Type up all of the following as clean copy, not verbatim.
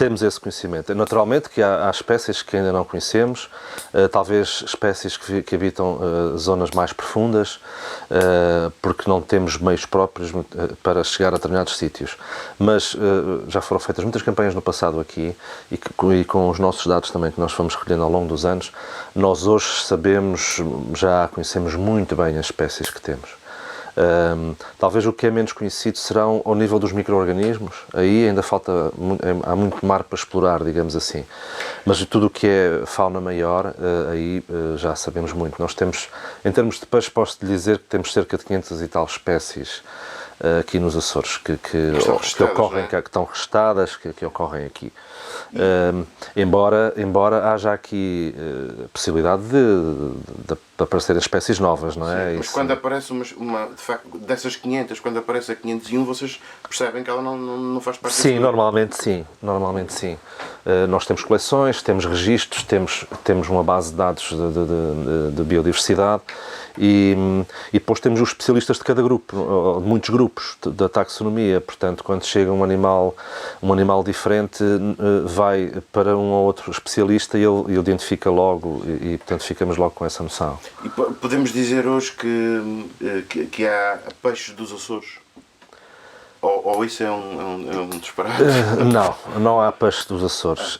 temos esse conhecimento. Naturalmente que há espécies que ainda não conhecemos, talvez espécies que habitam zonas mais profundas, porque não temos meios próprios para chegar a determinados sítios. Mas já foram feitas muitas campanhas no passado aqui, e com os nossos dados também que nós fomos recolhendo ao longo dos anos, nós hoje sabemos, já conhecemos muito bem as espécies que temos. Talvez o que é menos conhecido serão ao nível dos micro-organismos. Aí ainda há muito mar para explorar, digamos assim. Mas tudo o que é fauna maior, aí já sabemos muito. Nós temos, em termos de peixe, posso-lhe dizer que temos cerca de 500 e tal espécies aqui nos Açores que ocorrem, que estão restadas, que ocorrem aqui. Embora haja aqui a possibilidade de aparecerem espécies novas, não é? Sim, mas quando aparece de facto, dessas 500, quando aparece a 501, vocês percebem que ela não faz parte Sim, normalmente sim. Nós temos coleções, temos registros, temos uma base de dados de biodiversidade e depois temos os especialistas de cada grupo, de muitos grupos da taxonomia. Portanto, quando chega um animal diferente, vai para um ou outro especialista e ele identifica logo e portanto, ficamos logo com essa noção. E podemos dizer hoje que há peixes dos Açores? Ou isso é um disparate? Não há peixe dos Açores.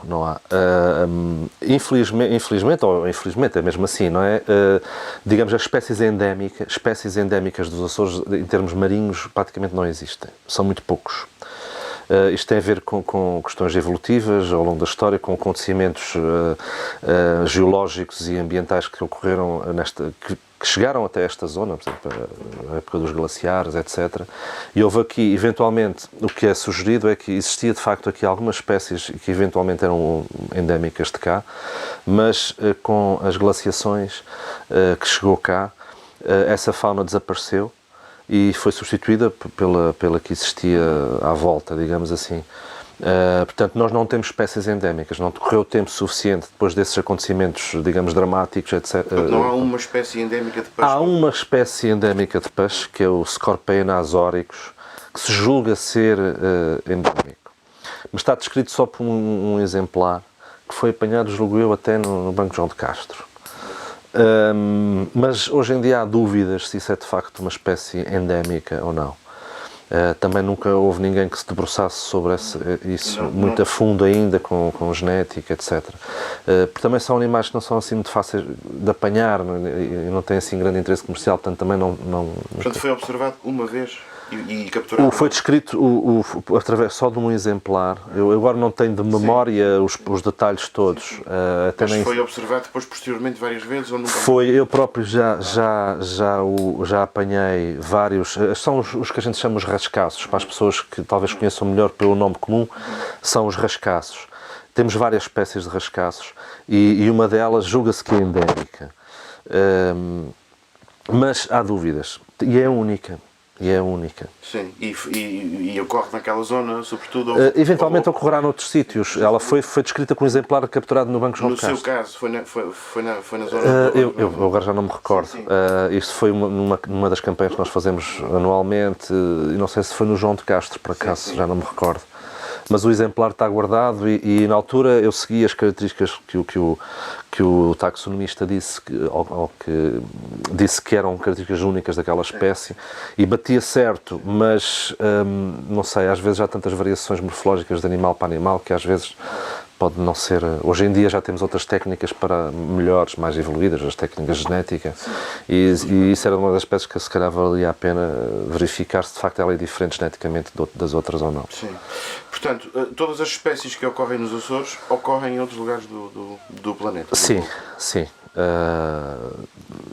Não há. Infelizmente, é mesmo assim, não é? Digamos, as espécies endémicas dos Açores, em termos marinhos, praticamente não existem. São muito poucos. Isto tem a ver com questões evolutivas ao longo da história, com acontecimentos geológicos e ambientais que ocorreram que chegaram até esta zona, por exemplo, a época dos glaciares, etc. E houve aqui, eventualmente, o que é sugerido é que existia, de facto, aqui algumas espécies que eventualmente eram endémicas de cá, mas com as glaciações que chegou cá, essa fauna desapareceu e foi substituída pela que existia à volta, digamos assim. Portanto, nós não temos espécies endémicas, não decorreu tempo suficiente depois desses acontecimentos, digamos, dramáticos, etc. Não há uma espécie endémica de peixe? Há uma espécie endémica de peixe, que é o Scorpaena azoricus, que se julga ser endémico. Mas está descrito só por um exemplar, que foi apanhado, julgo eu, até no Banco João de Castro. Mas hoje em dia há dúvidas se isso é de facto uma espécie endémica ou não. Também nunca houve ninguém que se debruçasse sobre isso muito a fundo ainda, com genética, etc. Porque também são animais que não são assim muito fáceis de apanhar e não têm assim grande interesse comercial, portanto também não Portanto foi observado uma vez e capturado? Foi descrito através só de um exemplar. Eu agora não tenho de memória os detalhes todos. Mas foi observado depois posteriormente várias vezes? Ou nunca? Foi, eu próprio já apanhei vários. São os que a gente chama os rascaços, para as pessoas que talvez conheçam melhor pelo nome comum, são os rascaços. Temos várias espécies de rascaços e uma delas julga-se que é endémica. Mas há dúvidas. E é única. Sim, e ocorre naquela zona, sobretudo? Eventualmente ocorrerá noutros sítios. Ela foi descrita com um exemplar capturado no Banco João de Castro. No seu caso, foi na zona? Eu agora já não me recordo. Sim. Isto foi numa das campanhas que nós fazemos anualmente, e não sei se foi no João de Castro, por acaso, já não me recordo. Mas o exemplar está guardado e na altura eu segui as características que o taxonomista disse, que disse que eram características únicas daquela espécie e batia certo, mas não sei, às vezes há tantas variações morfológicas de animal para animal que às vezes pode não ser... Hoje em dia já temos outras técnicas para melhores, mais evoluídas, as técnicas genéticas, e isso era uma das espécies que se calhar valia a pena verificar se de facto ela é diferente geneticamente das outras ou não. Sim. Portanto, todas as espécies que ocorrem nos Açores ocorrem em outros lugares do planeta? Sim.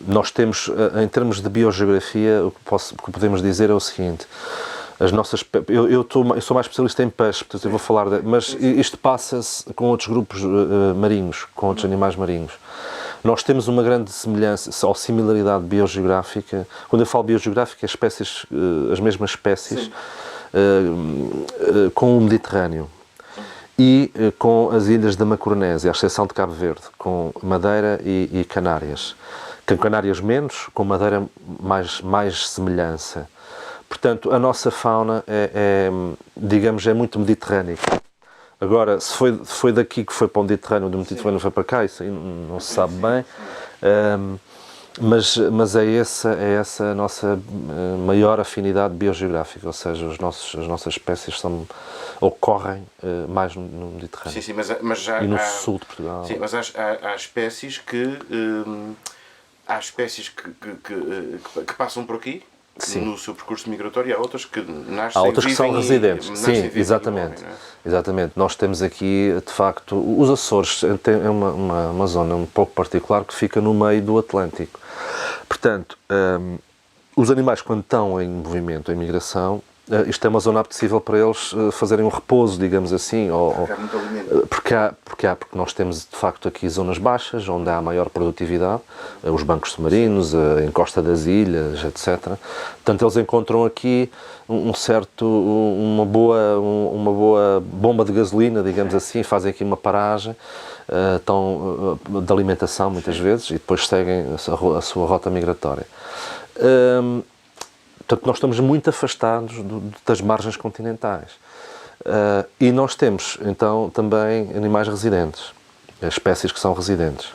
Nós temos, em termos de biogeografia, o que podemos dizer é o seguinte: as nossas, eu sou mais especialista em peixe, portanto eu vou falar mas isto passa-se com outros grupos marinhos, com outros animais marinhos. Nós temos uma grande semelhança ou similaridade biogeográfica. Quando eu falo biogeográfica, as mesmas espécies, com o Mediterrâneo e com as ilhas da Macaronésia, à exceção de Cabo Verde, com Madeira e Canárias. Com Canárias menos, com Madeira mais semelhança. Portanto, a nossa fauna digamos, é muito mediterrânica. Agora, se foi daqui que foi para o Mediterrâneo, do Mediterrâneo foi para cá, isso aí não se sabe bem. Mas é essa a nossa maior afinidade biogeográfica, ou seja, as nossas espécies ocorrem mais no Mediterrâneo. Sim, mas já e no sul de Portugal. Sim, mas há espécies que passam por aqui. Sim. No seu percurso migratório, há outras que nascem. Há outras que são residentes. Sim, exatamente. Morrem, exatamente. Nós temos aqui, de facto, os Açores é uma zona um pouco particular que fica no meio do Atlântico. Portanto, os animais, quando estão em movimento, em migração, isto é uma zona apetecível para eles fazerem um repouso, digamos assim. Porque há muito alimento. Porque nós temos, de facto, aqui zonas baixas, onde há maior produtividade, os bancos submarinos, a encosta das ilhas, etc. Portanto, eles encontram aqui uma boa bomba de gasolina, digamos assim, fazem aqui uma paragem de alimentação, muitas vezes, e depois seguem a sua rota migratória. Portanto, nós estamos muito afastados das margens continentais. E nós temos, então, também animais residentes, espécies que são residentes.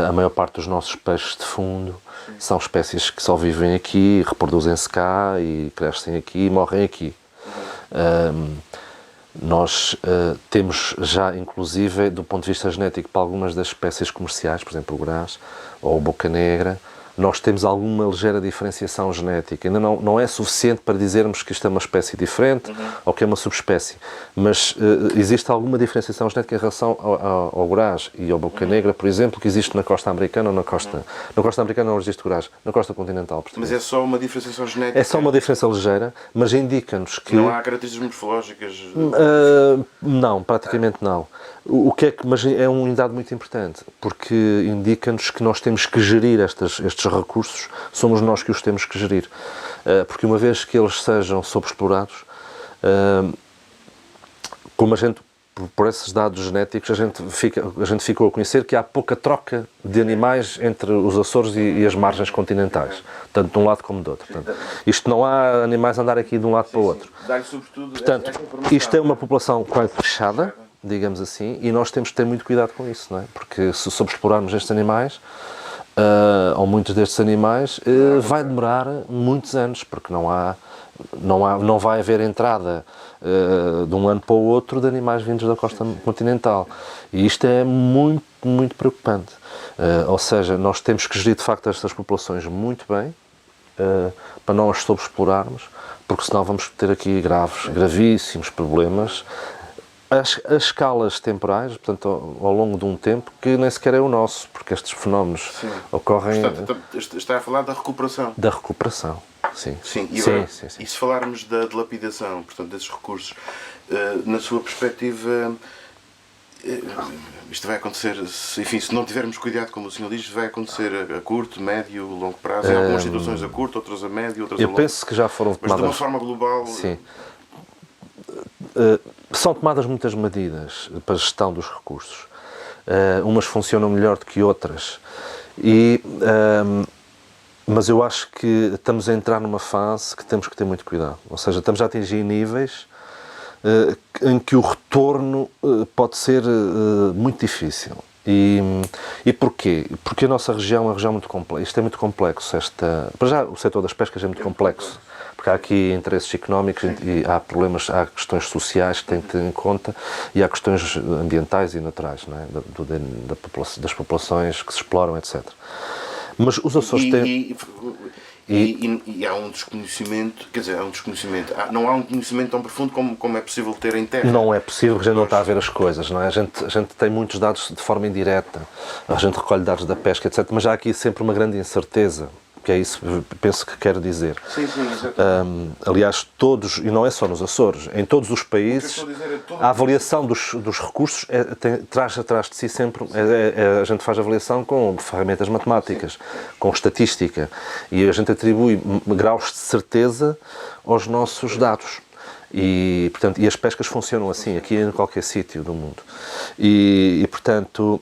A maior parte dos nossos peixes de fundo são espécies que só vivem aqui, reproduzem-se cá e crescem aqui e morrem aqui. Nós temos já, inclusive, do ponto de vista genético, para algumas das espécies comerciais, por exemplo, o graz ou o boca negra, nós temos alguma ligeira diferenciação genética. Ainda não é suficiente para dizermos que isto é uma espécie diferente ou que é uma subespécie, mas existe alguma diferenciação genética em relação ao graz e ao boca negra, por exemplo, que existe na costa americana ou na costa... Na costa americana não existe graz, na costa continental portuguesa. Mas é só uma diferenciação genética? É só uma diferença ligeira, mas indica-nos que... Não há características morfológicas? Não, praticamente não. Mas é um dado muito importante, porque indica-nos que nós temos que gerir estes recursos, somos nós que os temos que gerir. Porque uma vez que eles sejam sobreexplorados, como por esses dados genéticos, a gente ficou a conhecer que há pouca troca de animais entre os Açores e as margens continentais, tanto de um lado como do outro. Portanto, isto não há animais a andar aqui de um lado para o outro. Portanto, isto é uma população quase fechada, digamos assim, e nós temos que ter muito cuidado com isso, não é? Porque se sobreexplorarmos estes animais, ou muitos destes animais, vai demorar muitos anos, porque não vai haver entrada de um ano para o outro de animais vindos da costa continental. E isto é muito, muito preocupante. Ou seja, nós temos que gerir de facto estas populações muito bem, para não as sobreexplorarmos, porque senão vamos ter aqui gravíssimos problemas. As escalas temporais, portanto, ao longo de um tempo, que nem sequer é o nosso, porque estes fenómenos ocorrem... Portanto, está a falar da recuperação. Da recuperação, sim. Sim. E se falarmos da dilapidação, portanto, desses recursos, na sua perspectiva, isto vai acontecer, enfim, se não tivermos cuidado, como o senhor diz, vai acontecer a curto, médio, longo prazo, em algumas situações a curto, outras a médio, outras a longo. Eu penso que já foram tomadas... Mas de uma forma global... Sim. São tomadas muitas medidas para a gestão dos recursos. Umas funcionam melhor do que outras. Mas eu acho que estamos a entrar numa fase que temos que ter muito cuidado. Ou seja, estamos a atingir níveis em que o retorno pode ser muito difícil. E porquê? Porque a nossa região é uma região muito complexa. Isto é muito complexo. Para já, o setor das pescas é muito complexo. Porque há aqui interesses económicos e há questões sociais que têm que ter em conta e há questões ambientais e naturais, não é? Das populações que se exploram, etc. Mas os Açores têm... E há um desconhecimento, não há um conhecimento tão profundo como é possível ter em terra. Não é possível, porque a gente não está a ver as coisas, não é? A gente tem muitos dados de forma indireta, a gente recolhe dados da pesca, etc. Mas já há aqui sempre uma grande incerteza, que é isso que penso que quero dizer. Sim, exatamente. Aliás, todos, e não é só nos Açores, em todos os países, a avaliação dos recursos traz atrás de si sempre, a gente faz avaliação com ferramentas matemáticas, com estatística, e a gente atribui graus de certeza aos nossos dados. E, portanto, as pescas funcionam assim, aqui em qualquer sítio do mundo. Portanto...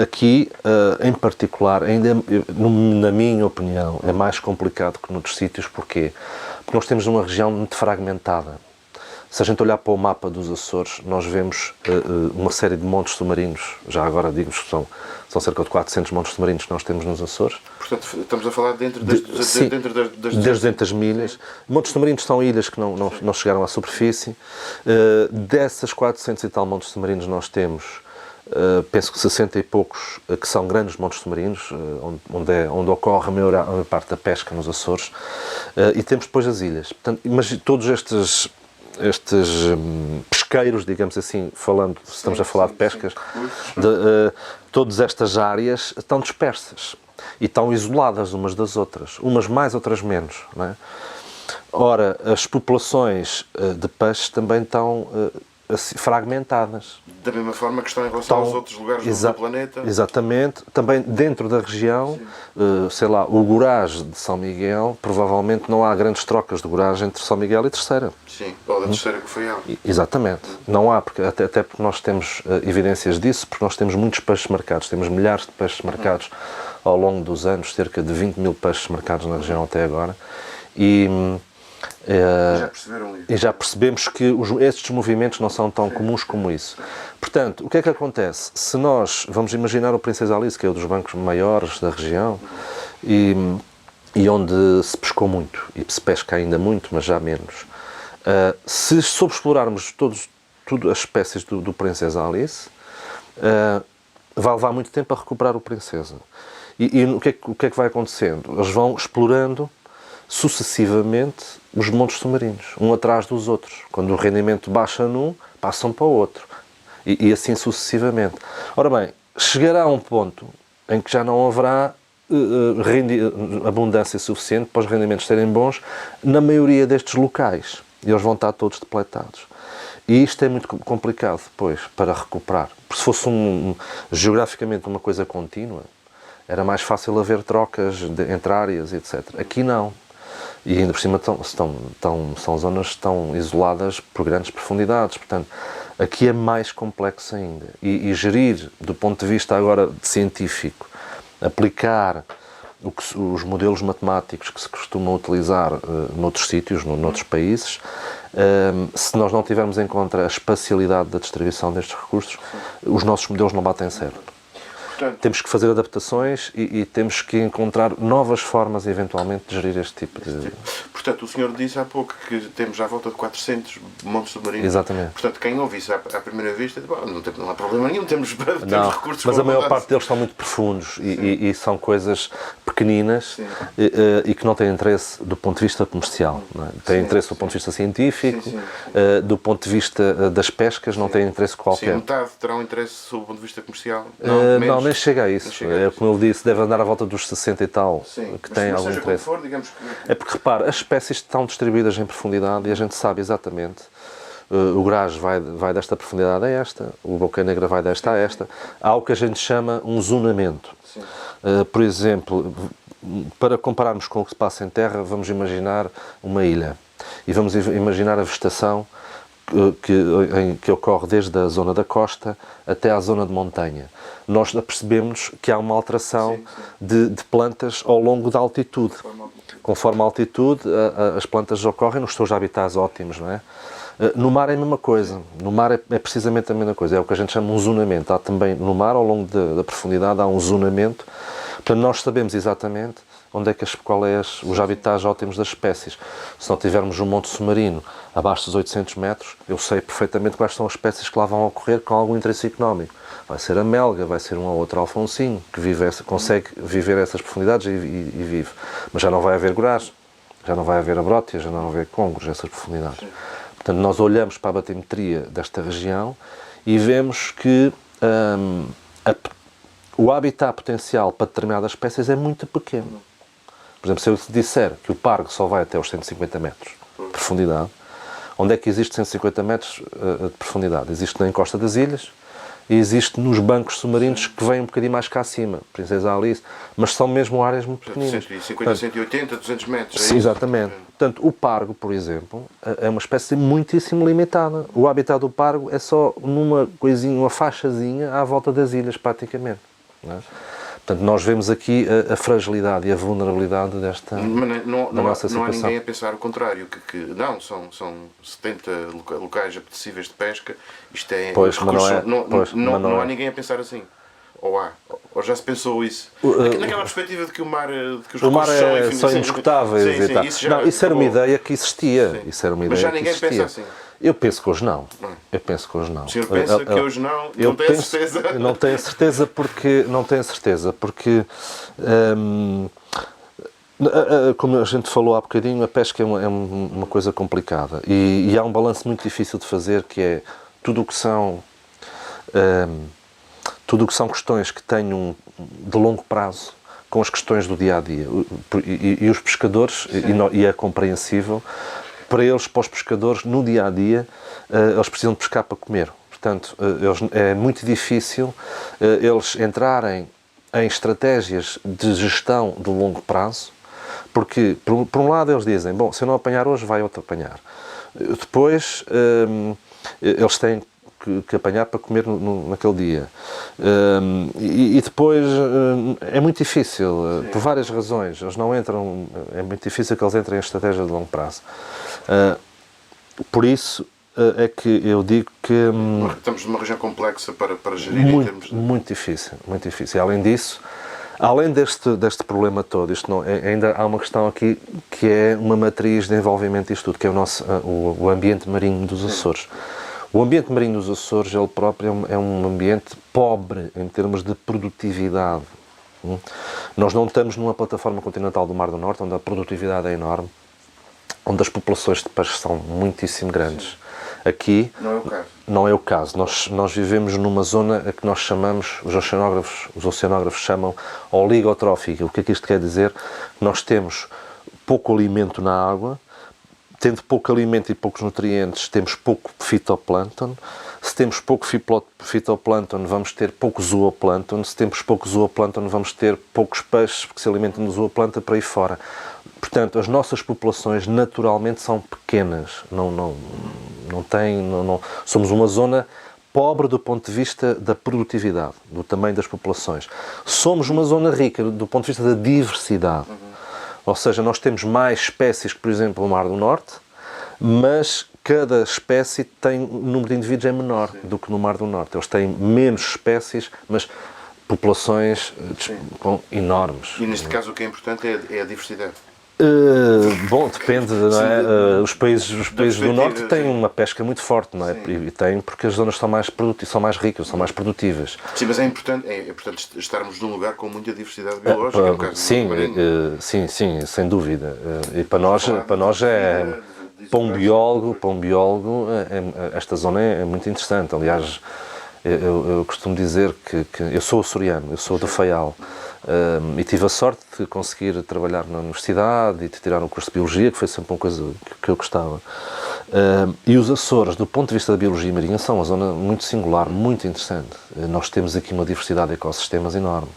Aqui, em particular, ainda, na minha opinião, é mais complicado que noutros sítios. Porquê? Porque nós temos uma região muito fragmentada. Ou Se a gente olhar para o mapa dos Açores, nós vemos uma série de montes submarinos, já agora digo-vos que são cerca de 400 montes submarinos que nós temos nos Açores. Portanto, estamos a falar dentro das das 200 milhas. Montes submarinos são ilhas que não chegaram à superfície. Dessas 400 e tal montes submarinos nós temos, penso que 60 e poucos que são grandes montes submarinos, onde ocorre a maior parte da pesca nos Açores, e temos depois as ilhas. Portanto, mas todos estes pesqueiros, digamos assim, falando, se estamos a falar de pescas, todas estas áreas estão dispersas e estão isoladas umas das outras, umas mais, outras menos, não é? Ora, as populações de peixes também estão assim, fragmentadas. Da mesma forma que estão em relação aos outros lugares do planeta. Exatamente. Também dentro da região, sei lá, o Gurás de São Miguel, provavelmente não há grandes trocas de Gurás entre São Miguel e Terceira. Sim, ou da Terceira que foi ela. Exatamente. Não há, porque, até porque nós temos evidências disso, porque nós temos muitos peixes marcados, temos milhares de peixes marcados ao longo dos anos, cerca de 20 mil peixes marcados na região até agora. E já perceberam isso? E já percebemos que estes movimentos não são tão comuns como isso. Portanto, o que é que acontece? Se nós vamos imaginar o Princesa Alice, que é um dos bancos maiores da região, e onde se pescou muito, e se pesca ainda muito, mas já menos, se sobreexplorarmos todas as espécies do Princesa Alice, vai levar muito tempo a recuperar o Princesa. E o que é que vai acontecendo? Eles vão explorando sucessivamente os montes submarinos, um atrás dos outros. Quando o rendimento baixa num, passam para o outro. E assim sucessivamente. Ora bem, chegará a um ponto em que já não haverá abundância suficiente para os rendimentos serem bons na maioria destes locais. E eles vão estar todos depletados. E isto é muito complicado depois para recuperar. Porque se fosse geograficamente uma coisa contínua, era mais fácil haver trocas entre áreas, etc. Aqui não. E ainda por cima são zonas que estão isoladas por grandes profundidades. Portanto, aqui é mais complexo ainda. E gerir, do ponto de vista agora científico, aplicar os modelos matemáticos que se costumam utilizar noutros sítios, noutros países, se nós não tivermos em conta a espacialidade da distribuição destes recursos, os nossos modelos não batem certo. Portanto, temos que fazer adaptações e temos que encontrar novas formas, eventualmente, de gerir este tipo de... Portanto, o senhor disse há pouco que temos à volta de 400 montes submarinos. Exatamente. Portanto, quem ouve isso à primeira vista, não há problema nenhum, temos recursos. Mas a maior parte deles são muito profundos e são coisas pequeninas e que não têm interesse do ponto de vista comercial. Não é? Têm interesse do ponto de vista científico, do ponto de vista das pescas, não têm interesse qualquer. Sim, metade terão interesse do ponto de vista comercial? Não, nem chega a isso. Como ele disse, deve andar à volta dos 60 e tal, que têm algum interesse. For, digamos que... É porque, repara, as espécies estão distribuídas em profundidade e a gente sabe exatamente. O Gurás vai desta profundidade a esta, o Boca Negra vai desta a esta. Há o que a gente chama um zonamento. Por exemplo, para compararmos com o que se passa em terra, vamos imaginar uma ilha e vamos imaginar a vegetação que ocorre desde a zona da costa até à zona de montanha. Nós percebemos que há uma alteração de plantas ao longo da altitude. Conforme a altitude, as plantas ocorrem nos seus habitats ótimos, não é? No mar é a mesma coisa. No mar é precisamente a mesma coisa. É o que a gente chama um zonamento. Há também no mar, ao longo da profundidade, há um zonamento. Portanto, nós sabemos exatamente onde é que os habitats ótimos das espécies. Se não tivermos um monte submarino abaixo dos 800 metros, eu sei perfeitamente quais são as espécies que lá vão ocorrer com algum interesse económico. Vai ser a melga, vai ser um ou outro alfonsinho, que consegue viver essas profundidades e vive. Mas já não vai haver gurás, já não vai haver abrótias, já não vai haver congros, essas profundidades. Portanto, nós olhamos para a batimetria desta região e vemos que o habitat potencial para determinadas espécies é muito pequeno. Por exemplo, se eu te disser que o pargo só vai até os 150 metros de profundidade, onde é que existe 150 metros de profundidade? Existe na encosta das ilhas e existe nos bancos submarinos que vêm um bocadinho mais cá acima, Princesa Alice, mas são mesmo áreas muito pequeninas. 150, 180, 200 metros. Sim, exatamente. Portanto, o pargo, por exemplo, é uma espécie muitíssimo limitada. O habitat do pargo é só numa coisinha, uma faixazinha à volta das ilhas, praticamente. Não é? Portanto, nós vemos aqui a fragilidade e a vulnerabilidade desta Mas da nossa não há situação. ninguém a pensar o contrário, que não, são 70 locais apetecíveis de pesca, isto é... Pois, os mas não é- recursos pois, mas não não há é. ninguém a pensar assim. Ou há, ou já se pensou isso. Naquela perspectiva de que o mar... De que os O mar recursos são é infinitos. só inesgotáveis Sim, e sim, tal. isso já Não, isso era uma acabou. ideia que existia. Sim. Isso era uma Mas ideia já que ninguém existia. pensa assim. Eu penso que hoje não. Eu penso que hoje não. O senhor pensa que hoje não? Não tem a certeza? Não tenho certeza porque como a gente falou há bocadinho, a pesca é uma coisa complicada e há um balanço muito difícil de fazer, que é tudo o que são questões que tenham de longo prazo com as questões do dia-a-dia. E os pescadores, e é compreensível, para eles, para os pescadores, no dia-a-dia, eles precisam de pescar para comer. Portanto, é muito difícil eles entrarem em estratégias de gestão de longo prazo, porque, por um lado, eles dizem, bom, se eu não apanhar hoje, vai outro apanhar. Depois, eles têm que apanhar para comer naquele dia. E depois é muito difícil, por várias razões. Eles não entram, é muito difícil que eles entrem em estratégia de longo prazo. Por isso é que eu digo que... Estamos numa região complexa para gerir em termos de... Muito difícil, muito difícil. Além disso, além deste problema todo, ainda há uma questão aqui que é uma matriz de envolvimento disto tudo, que é o ambiente marinho dos Açores. O ambiente marinho dos Açores, ele próprio, é um ambiente pobre em termos de produtividade. Nós não estamos numa plataforma continental do Mar do Norte, onde a produtividade é enorme, onde as populações de peixe são muitíssimo grandes. Aqui Não é o caso. não é o caso. Nós vivemos numa zona a que nós chamamos, os oceanógrafos chamam oligotrófica. O que é que isto quer dizer? Nós temos pouco alimento na água. Tendo pouco alimento e poucos nutrientes, temos pouco fitoplâncton. Se temos pouco fitoplâncton, vamos ter pouco zooplâncton. Se temos pouco zooplâncton, vamos ter poucos peixes que se alimentam do zooplâncton para aí fora. Portanto, as nossas populações naturalmente são pequenas. Somos uma zona pobre do ponto de vista da produtividade, do tamanho das populações. Somos uma zona rica do ponto de vista da diversidade. Ou seja, nós temos mais espécies que, por exemplo, o Mar do Norte, mas cada espécie tem um número de indivíduos é menor do que no Mar do Norte. Eles têm menos espécies, mas populações enormes. E neste caso o que é importante é a diversidade. Bom, depende, não é? Os países do Norte têm uma pesca muito forte, não é? E têm porque as zonas são mais ricas, são mais produtivas. Sim, mas é importante estarmos num lugar com muita diversidade biológica. No caso Sim, sem dúvida. E para nós é... Para um biólogo, esta zona é muito interessante. Aliás, eu costumo dizer que eu sou açoriano, eu sou do Faial. E tive a sorte de conseguir trabalhar na universidade e de tirar um curso de Biologia, que foi sempre uma coisa que eu gostava. E os Açores, do ponto de vista da biologia marinha, são uma zona muito singular, muito interessante. Nós temos aqui uma diversidade de ecossistemas enorme,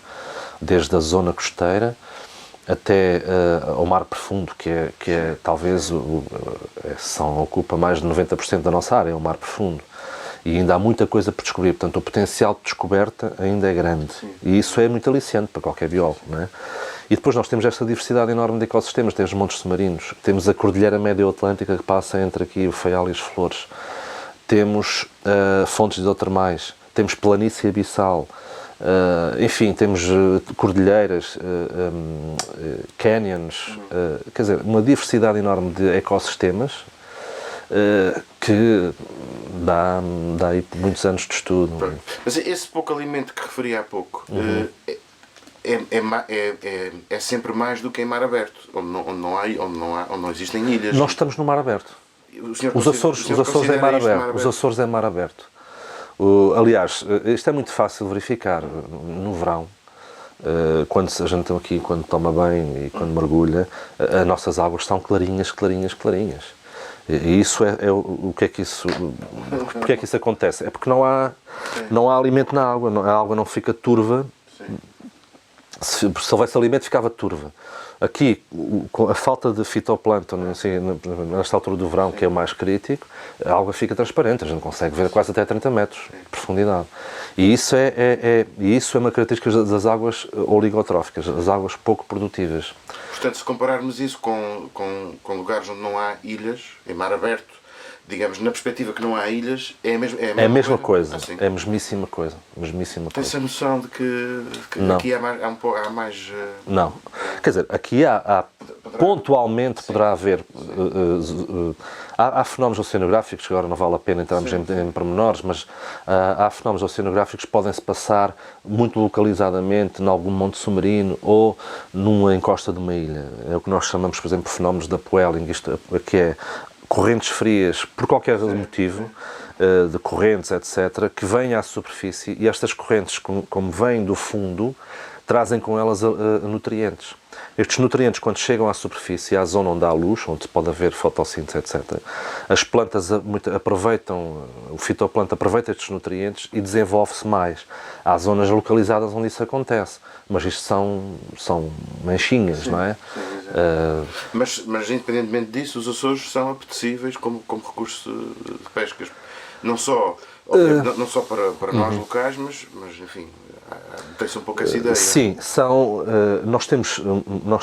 desde a zona costeira até ao mar profundo, que é talvez ocupa mais de 90% da nossa área, é o mar profundo. E ainda há muita coisa por descobrir, portanto o potencial de descoberta ainda é grande. E isso é muito aliciante para qualquer biólogo, não é? E depois nós temos esta diversidade enorme de ecossistemas, temos montes submarinos, temos a Cordilheira Médio-Atlântica que passa entre aqui o Faial e as Flores, temos fontes hidrotermais, temos planície abissal, enfim, temos cordilheiras, canyons, quer dizer, uma diversidade enorme de ecossistemas que dá aí muitos anos de estudo. Mas esse pouco alimento que referi há pouco é sempre mais do que em mar aberto, onde não existem ilhas. Nós estamos no mar aberto. Os Açores é mar aberto. Os Açores é mar aberto. Aliás, isto é muito fácil verificar no verão. Quando a gente aqui, quando toma banho e quando mergulha, as nossas águas são clarinhas. E isso o que é que isso... Porque é que isso acontece? É porque não há alimento na água, a água não fica turva. Se houvesse alimento, ficava turva. Aqui, com a falta de fitoplâncton, assim, nesta altura do verão, que é o mais crítico, a água fica transparente, a gente consegue ver quase até 30 metros de profundidade. E isso é uma característica das águas oligotróficas, as águas pouco produtivas. Portanto, se compararmos isso com lugares onde não há ilhas, em mar aberto, digamos, na perspectiva que não há ilhas, é a mesma coisa. Assim. É a mesmíssima coisa. Tem-se a noção de que aqui há mais... Não. Quer dizer, aqui pontualmente poderá haver... há fenómenos oceanográficos, que agora não vale a pena entrarmos em pormenores, mas há fenómenos oceanográficos que podem-se passar muito localizadamente em algum monte submarino ou numa encosta de uma ilha. É o que nós chamamos, por exemplo, fenómenos de upwelling, isto que é correntes frias, por qualquer motivo, de correntes, etc., que vêm à superfície e estas correntes, como vêm do fundo, trazem com elas nutrientes. Estes nutrientes, quando chegam à superfície, à zona onde há luz, onde pode haver fotossíntese, etc., as plantas aproveitam, o fitoplâncton aproveita estes nutrientes e desenvolve-se mais. Há zonas localizadas onde isso acontece, mas isto são manchinhas, não é? Mas independentemente disso, os Açores são apetecíveis como recurso de pescas. Não só para nós locais, mas enfim, tem-se um pouco essa ideia. Sim, nós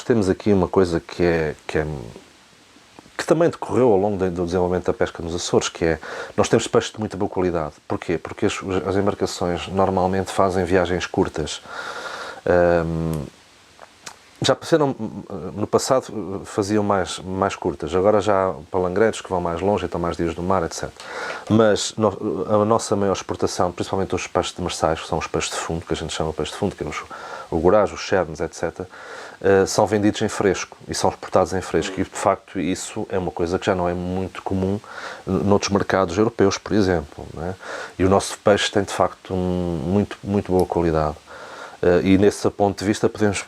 temos aqui uma coisa que também decorreu ao longo do desenvolvimento da pesca nos Açores, que é, nós temos peixes de muita boa qualidade. Porquê? Porque as embarcações normalmente fazem viagens curtas. Já apareceram, no passado faziam mais curtas, agora já há palangreiros que vão mais longe, estão mais dias no mar, etc. Mas a nossa maior exportação, principalmente os peixes demersais, que são os peixes de fundo, que a gente chama de peixe de fundo, que é o gurás, os chernes, etc., são vendidos em fresco e são exportados em fresco. E, de facto, isso é uma coisa que já não é muito comum noutros mercados europeus, por exemplo, não é? E o nosso peixe tem, de facto, muito, muito boa qualidade. E nesse ponto de vista podemos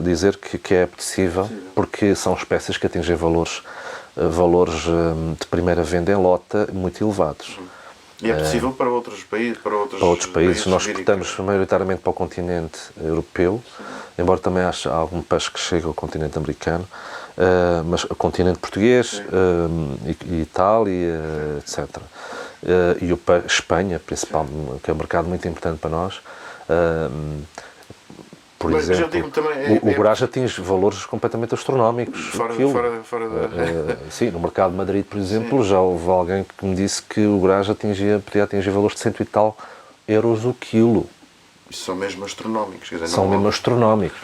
dizer que é apetecível, porque são espécies que atingem valores de primeira venda em lota muito elevados. E é possível para outros países? Para outros países. Nós exportamos maioritariamente para o continente europeu, embora também haja algum peixe que chegue ao continente americano, mas o continente português, e Itália, etc. E Espanha, principalmente, que é um mercado muito importante para nós. Por exemplo, o gurás atinge valores completamente astronómicos. Fora sim, no mercado de Madrid, por exemplo, já houve alguém que me disse que o gurás podia atingir valores de 100 e tal euros o quilo. Isso são mesmo astronómicos. Quer dizer, são mesmo astronómicos.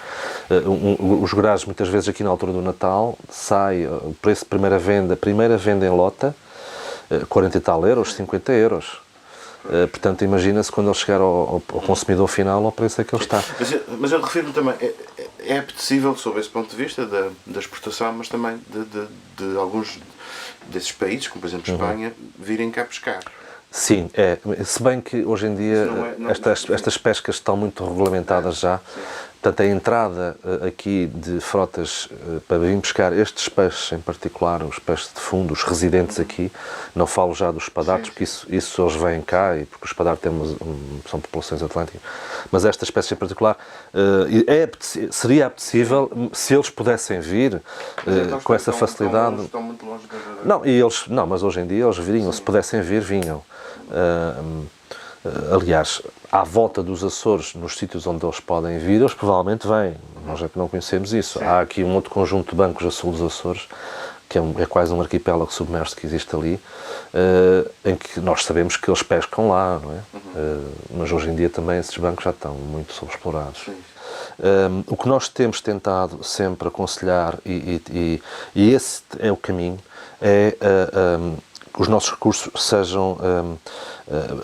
Os gurás, muitas vezes aqui na altura do Natal, sai o preço de primeira venda em lota, 40 e tal euros, 50 euros. Portanto, imagina-se quando ele chegar ao consumidor final, ao preço a que ele está. Mas eu refiro-me também, é apetecível, sob esse ponto de vista, da exportação, mas também de alguns desses países, como por exemplo Espanha, virem cá pescar. Sim, se bem que hoje em dia estas pescas estão muito regulamentadas já. Portanto, a entrada aqui de frotas para vir pescar estes peixes em particular, os peixes de fundo, os residentes aqui, não falo já dos espadados, porque isso eles vêm cá, e porque os espadados são populações atlânticas, mas esta espécie em particular seria apetecível se eles pudessem vir com essa facilidade. Estão muito longe Não, mas hoje em dia eles viriam, se pudessem vir, vinham. Aliás, à volta dos Açores, nos sítios onde eles podem vir, eles provavelmente vêm. Nós é que não conhecemos isso. Há aqui um outro conjunto de bancos a sul dos Açores, que é quase um arquipélago submerso que existe ali, em que nós sabemos que eles pescam lá, não é? Mas hoje em dia também esses bancos já estão muito sobreexplorados. O que nós temos tentado sempre aconselhar, e esse é o caminho, é que os nossos recursos sejam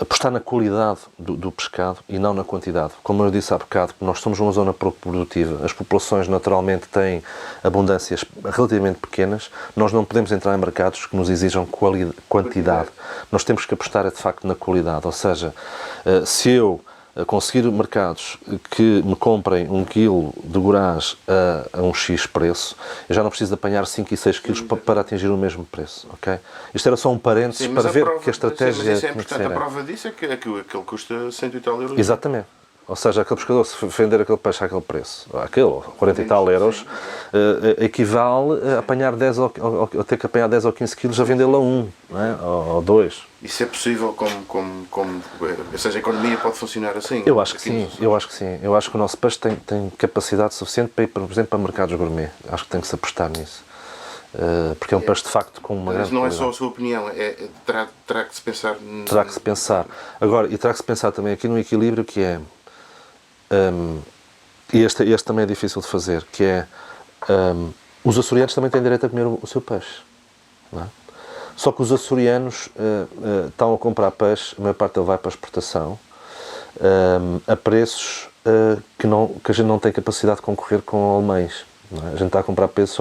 apostar na qualidade do pescado e não na quantidade. Como eu disse há bocado, nós somos uma zona pouco produtiva, as populações naturalmente têm abundâncias relativamente pequenas, nós não podemos entrar em mercados que nos exijam quantidade. Nós temos que apostar de facto na qualidade, ou seja, se eu conseguir mercados que me comprem 1 kg de gurás a um X preço, eu já não preciso de apanhar 5 e 6 kg para atingir o mesmo preço, ok? Isto era só um parênteses para ver que a estratégia... A prova disso é que ele custa 100 e tal euros. Exatamente. Ou seja, aquele pescador, se vender aquele peixe àquele preço, aquele, 40 e tal euros, equivale a apanhar 10 ou ter que apanhar 10 ou 15 quilos a vendê-lo a 1, não é? Ou 2. Isso é possível ou seja, a economia pode funcionar assim? Eu acho que sim, eu acho que sim. Eu acho que o nosso peixe tem capacidade suficiente para ir, por exemplo, para mercados gourmet. Acho que tem que se apostar nisso. Porque é um peixe de facto com uma grande Mas não é só qualidade. a sua opinião, terá que se pensar... Terá que se pensar. Agora, e terá que se pensar também aqui no equilíbrio que é... e este também é difícil de fazer, que é... os açorianos também têm direito a comer o seu peixe. Não é? Só que os açorianos estão a comprar peixe, a maior parte dele vai para a exportação, a preços que a gente não tem capacidade de concorrer com alemães. Não é? A gente está a comprar peixe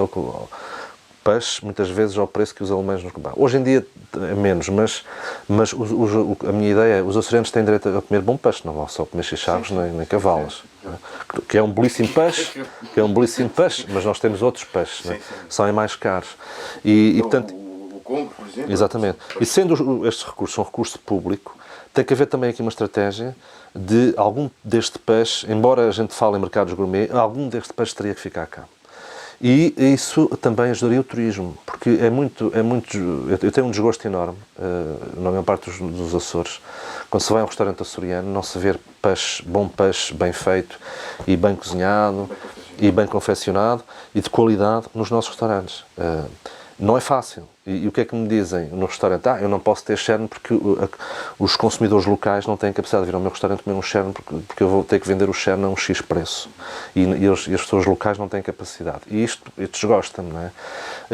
peixe, muitas vezes, ao preço que os alemães nos compram. Hoje em dia é menos, mas a minha ideia é os açorianos têm direito a comer bom peixe, não vão só comer chicharros nem cavalas. Que é um belíssimo peixe, mas nós tamos outros peixes, não é? São mais caros. E portanto, o Congo, por exemplo. exatamente. E sendo estes recursos um recurso público, tem que haver também aqui uma estratégia de algum deste peixe, embora a gente fale em mercados gourmet, algum deste peixe teria que ficar cá. E isso também ajudaria o turismo, porque eu tenho um desgosto enorme, na maior parte dos Açores, quando se vai a um restaurante açoriano, não se vê bom peixe, bem feito e bem cozinhado e bem confeccionado e de qualidade nos nossos restaurantes. Não é fácil. E o que é que me dizem no restaurante? Eu não posso ter cherno porque os consumidores locais não têm capacidade de vir ao meu restaurante comer um cherno porque eu vou ter que vender o cherno a um X preço. E as pessoas locais não têm capacidade. E isto desgosta-me, não é?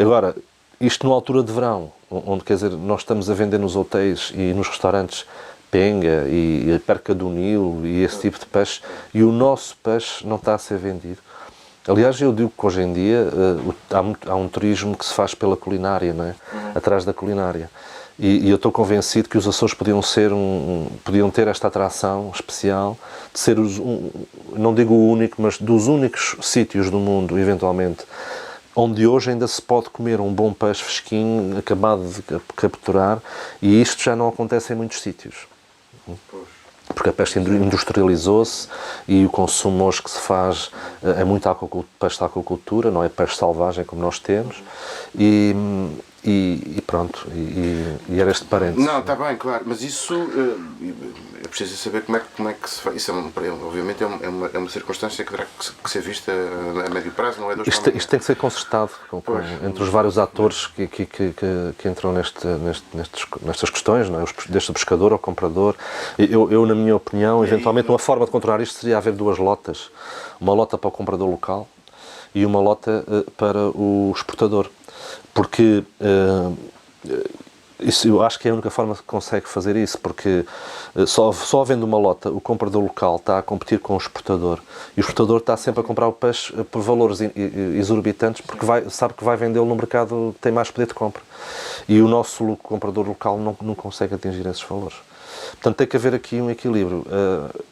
Agora, isto na altura de verão, onde, quer dizer, nós estamos a vender nos hotéis e nos restaurantes penga e a perca do Nilo e esse tipo de peixe, e o nosso peixe não está a ser vendido. Aliás, eu digo que hoje em dia há um turismo que se faz pela culinária, não é? Atrás da culinária. E eu estou convencido que os Açores podiam ter esta atração especial de ser, não digo o único, mas dos únicos sítios do mundo, eventualmente, onde hoje ainda se pode comer um bom peixe fresquinho, acabado de capturar, e isto já não acontece em muitos sítios. Porque a peixe industrializou-se e o consumo hoje que se faz é muito peixe de aquacultura, não é peixe selvagem como nós temos, e pronto, e era este parênteses. Não, está bem, claro, mas isso é preciso saber como é que se faz. Isso obviamente é uma circunstância que terá que ser vista a médio prazo, não é dois Isto tem que ser concertado entre os vários atores que entram nestas questões, não é? Desde o pescador ao comprador. Eu, na minha opinião, eventualmente uma forma de controlar isto seria haver duas lotas. Uma lota para o comprador local e uma lota para o exportador. Porque isso, eu acho que é a única forma que consegue fazer isso, porque só havendo uma lota, o comprador local está a competir com o exportador, e o exportador está sempre a comprar o peixe por valores exorbitantes, porque sabe que vai vendê-lo no mercado que tem mais poder de compra. E o nosso comprador local não consegue atingir esses valores. Portanto, tem que haver aqui um equilíbrio,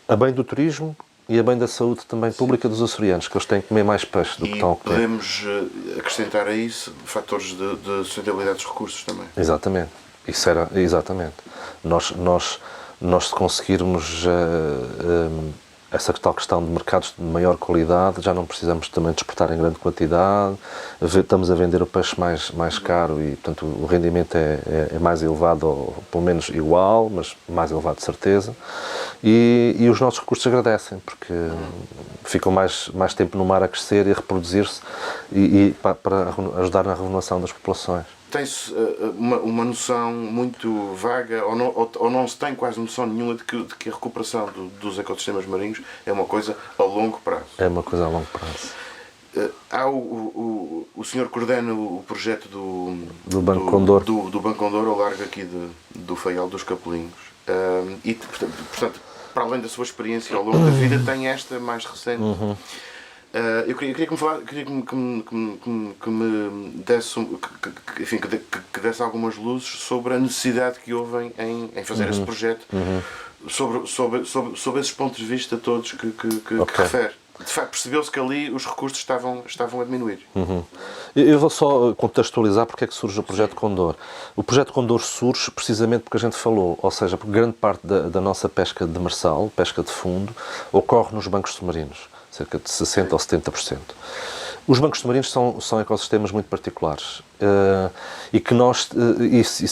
a bem do turismo e a bem da saúde também pública dos açorianos, que eles têm que comer mais peixe do que estão a comer. E podemos acrescentar a isso fatores de sustentabilidade dos recursos também. Exatamente. Isso era, exatamente. Nós se conseguirmos essa tal questão de mercados de maior qualidade, já não precisamos também de exportar em grande quantidade, estamos a vender o peixe mais caro e, portanto, o rendimento é mais elevado, ou pelo menos igual, mas mais elevado de certeza, e os nossos recursos agradecem, porque ficam mais tempo no mar a crescer e a reproduzir-se e para ajudar na renovação das populações. Tem-se uma noção muito vaga, ou não se tem quase noção nenhuma de que a recuperação dos ecossistemas marinhos é uma coisa a longo prazo. É uma coisa a longo prazo. Há o senhor coordena o projeto do Banco Condor. Do Banco Condor ao largo aqui do Faial dos Capelinhos. E, portanto, para além da sua experiência ao longo da vida, tem esta mais recente. Eu queria que me desse, enfim, que desse algumas luzes sobre a necessidade que houve em fazer esse projeto, sobre esses pontos de vista todos que refere. De facto, percebeu-se que ali os recursos estavam a diminuir. Eu vou só contextualizar porque é que surge o Projeto Condor. O Projeto Condor surge precisamente porque a gente falou, ou seja, porque grande parte da nossa pesca demersal, pesca de fundo, ocorre nos bancos submarinos, cerca de 60% ou 70%. Os bancos submarinos são ecossistemas muito particulares e que nós,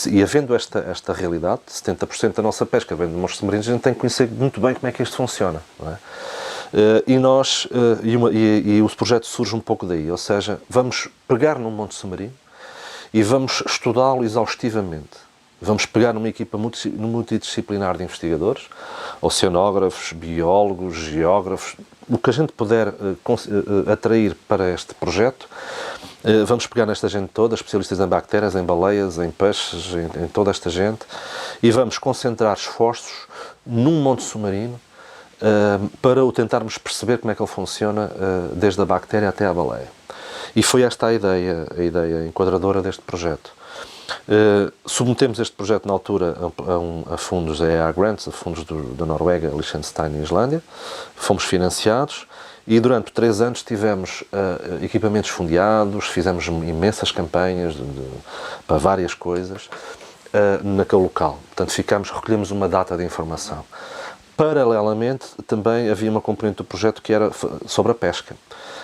e havendo esta realidade, 70% da nossa pesca vem de bancos submarinos, a gente tem que conhecer muito bem como é que isto funciona, não é? E o projeto surge um pouco daí, ou seja, vamos pegar num monte submarino e vamos estudá-lo exaustivamente. Vamos pegar numa equipa multidisciplinar de investigadores, oceanógrafos, biólogos, geógrafos, o que a gente puder atrair para este projeto. Vamos pegar nesta gente toda, especialistas em bactérias, em baleias, em peixes, em toda esta gente, e vamos concentrar esforços num monte submarino para o tentarmos perceber como é que ele funciona desde a bactéria até à baleia. E foi esta a ideia enquadradora deste projeto. Submetemos este projeto na altura a fundos da EA Grants, a fundos da Noruega, Liechtenstein e Islândia. Fomos financiados e durante 3 anos tivemos equipamentos fundeados, fizemos imensas campanhas para várias coisas naquele local. Portanto, recolhemos uma data de informação. Paralelamente, também havia uma componente do projeto que era sobre a pesca.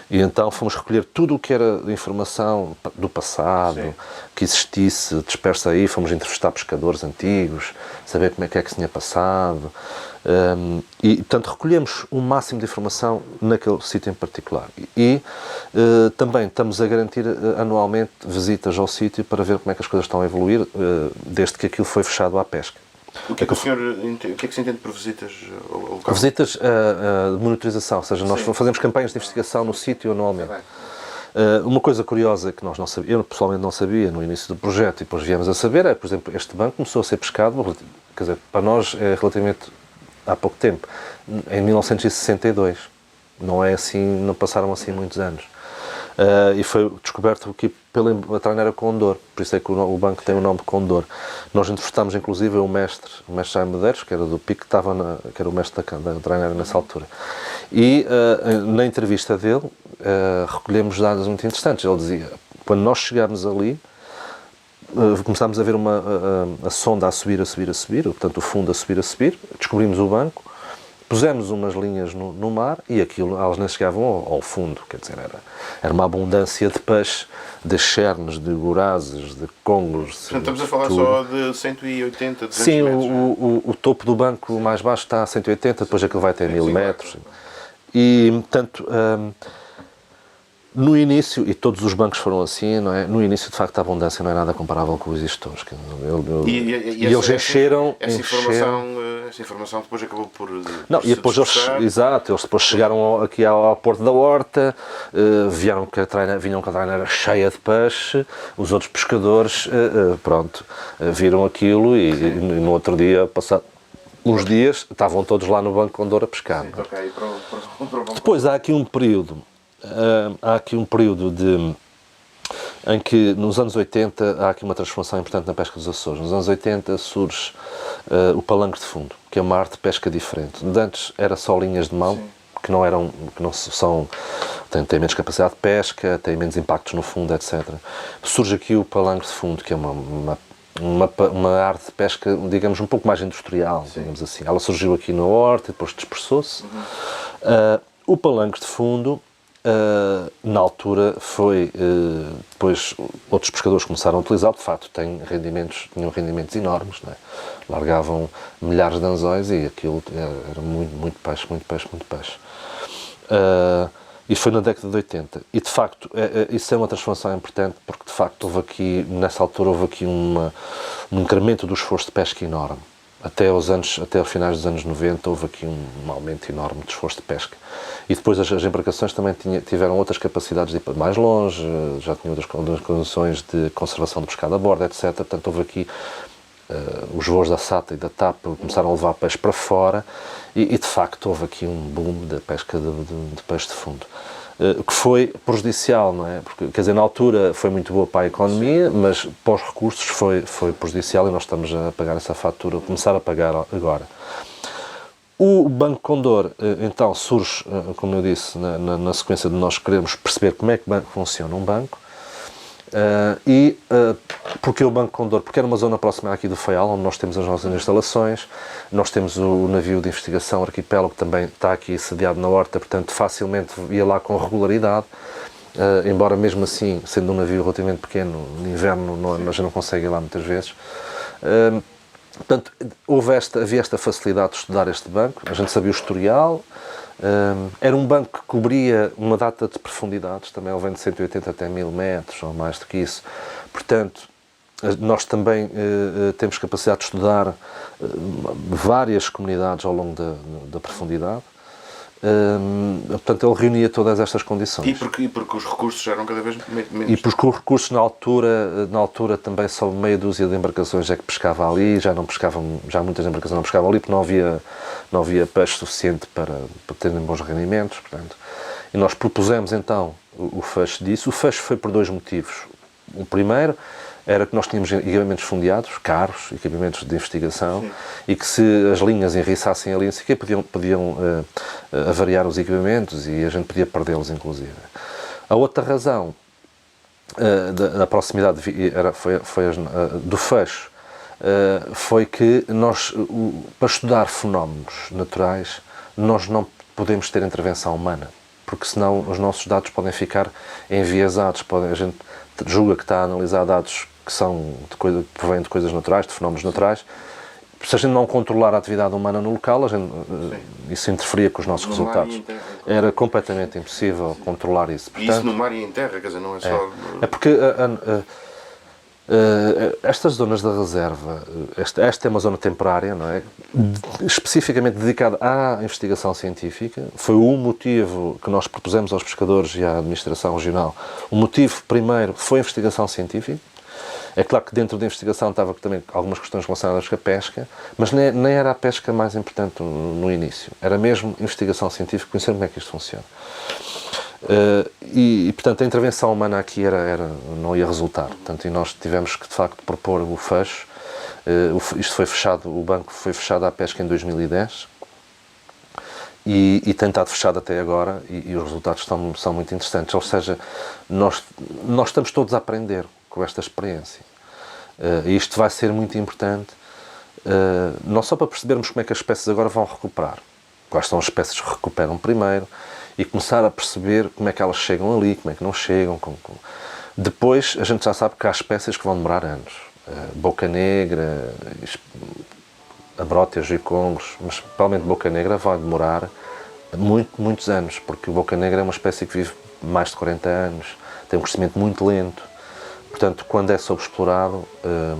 E então fomos recolher tudo o que era informação do passado, sim, que existisse dispersa aí. Fomos entrevistar pescadores antigos, saber como é que se tinha passado. E, portanto, recolhemos o máximo de informação naquele sítio em particular. E também estamos a garantir anualmente visitas ao sítio para ver como é que as coisas estão a evoluir, desde que aquilo foi fechado à pesca. O que é que se entende por visitas ao local? Visitas de monitorização, ou seja, nós fazemos campanhas de investigação no sítio anualmente. Uma coisa curiosa que nós não sabíamos, eu pessoalmente não sabia no início do projeto e depois viemos a saber, é, por exemplo, este banco começou a ser pescado, quer dizer, para nós é relativamente há pouco tempo, em 1962. Não é assim, não passaram assim muitos anos. E foi descoberto aqui pela traineira Condor, por isso é que o banco tem o nome de Condor. Nós entrevistámos inclusive o mestre Jaime Medeiros, que era do PIC, que era o mestre da traineira nessa altura. E na entrevista dele recolhemos dados muito interessantes. Ele dizia, quando nós chegámos ali, começámos a ver a sonda a subir, portanto o fundo a subir, descobrimos o banco, pusemos umas linhas no mar e elas nem chegavam ao fundo, quer dizer, era uma abundância de peixe, de chernes, de gorazes, de congos. Portanto, estamos a falar tudo. Só de 180, 200 Sim, metros. O topo do banco mais baixo está a 180, depois aquilo vai ter 1000 metros. E, portanto, no início, e todos os bancos foram assim, não é? No início, de facto, a abundância não é nada comparável com os existentes. E eles encheram. Essa informação depois acabou por. Não, e depois eles depois chegaram aqui ao Porto da Horta, vinham com a traineira cheia de peixe, os outros pescadores, viram aquilo e no outro dia, passado uns dias, estavam todos lá no Banco Condor a pescar. Sim, okay. Depois há aqui um período. Em que nos anos 80 há aqui uma transformação importante na pesca dos Açores. Nos anos 80 surge o palanque de fundo, que é uma arte de pesca diferente. De antes era só linhas de mão, que não são, têm menos capacidade de pesca, têm menos impactos no fundo, etc. Surge aqui o palanque de fundo, que é uma arte de pesca, digamos, um pouco mais industrial, digamos assim. Ela surgiu aqui na horta e depois dispersou-se. O palanque de fundo, na altura, depois outros pescadores começaram a utilizar, de facto tinham rendimentos enormes, não é? Largavam milhares de anzóis e aquilo era muito peixe. E foi na década de 80. E, de facto, isso é uma transformação importante porque, de facto, nessa altura houve aqui um incremento do esforço de pesca enorme. Até aos finais dos anos 90 houve aqui um aumento enorme de esforço de pesca. E depois as embarcações também tiveram outras capacidades de ir mais longe, já tinham outras condições de conservação do pescado a bordo, etc. Portanto, houve aqui os voos da SATA e da TAP começaram a levar peixe para fora e de facto houve aqui um boom da pesca de peixe de fundo. Que foi prejudicial, não é? Porque, quer dizer, na altura foi muito boa para a economia, mas para os recursos foi prejudicial e nós estamos a pagar essa fatura, começar a pagar agora. O Banco Condor, então, surge, como eu disse, na sequência de nós queremos perceber como é que funciona um banco. Porque o Banco Condor? Porque era uma zona próxima aqui do Faial, onde nós temos as nossas instalações, nós temos o navio de investigação Arquipélago, que também está aqui sediado na Horta, portanto facilmente ia lá com regularidade, embora mesmo assim, sendo um navio relativamente pequeno, no inverno nós já não consegue ir lá muitas vezes. Portanto, havia esta facilidade de estudar este banco, a gente sabia o historial. Era um banco que cobria uma data de profundidades, também ele vem de 180 até 1000 metros, ou mais do que isso. Portanto, nós também temos capacidade de estudar várias comunidades ao longo da profundidade. Portanto, ele reunia todas estas condições. E porque os recursos eram cada vez menos. E porque os recursos na altura também só meia dúzia de embarcações é que pescava ali, já muitas embarcações não pescavam ali porque não havia peixe suficiente para terem bons rendimentos, portanto. E nós propusemos então o fecho disso. O fecho foi por 2 motivos. O primeiro era que nós tínhamos equipamentos fundeados, caros, equipamentos de investigação, sim, e que se as linhas enriçassem ali, podiam avariar os equipamentos e a gente podia perdê-los, inclusive. A outra razão da proximidade do fecho foi que nós, para estudar fenómenos naturais, nós não podemos ter intervenção humana, porque senão os nossos dados podem ficar enviesados, a gente julga que está a analisar dados que provêm de coisas naturais, de fenómenos naturais. Se a gente não controlar a atividade humana no local, isso interferia com os nossos resultados. Era completamente impossível controlar isso. Portanto, e isso no mar e em terra, quer dizer, não é só... É porque estas zonas da reserva, esta é uma zona temporária, não é? Especificamente dedicada à investigação científica. Foi o motivo que nós propusemos aos pescadores e à administração regional. O motivo primeiro foi a investigação científica. É claro que dentro da investigação estava também algumas questões relacionadas com a pesca, mas nem era a pesca mais importante no início. Era mesmo investigação científica, conhecer como é que isto funciona. Portanto, a intervenção humana aqui não ia resultar. Portanto, e nós tivemos que, de facto, propor o fecho. Isto foi fechado, o banco foi fechado à pesca em 2010 e tem estado fechado até agora e os resultados são muito interessantes. Ou seja, nós estamos todos a aprender com esta experiência. E isto vai ser muito importante, não só para percebermos como é que as espécies agora vão recuperar, quais são as espécies que recuperam primeiro, e começar a perceber como é que elas chegam ali, como é que não chegam. Depois, a gente já sabe que há espécies que vão demorar anos. Boca negra, abrótias e congos, mas provavelmente boca negra vai demorar muitos anos, porque o boca negra é uma espécie que vive mais de 40 anos, tem um crescimento muito lento. Portanto, quando é sobreexplorado, a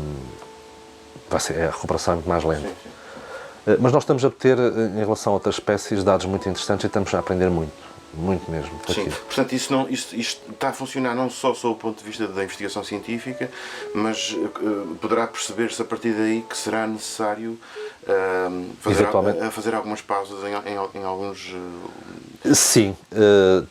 recuperação é muito mais lenta. Mas nós estamos a ter, em relação a outras espécies, dados muito interessantes e estamos a aprender muito mesmo. Sim, portanto, isto está a funcionar não só sob o ponto de vista da investigação científica, mas poderá perceber-se a partir daí que será necessário fazer algumas pausas em alguns... Sim,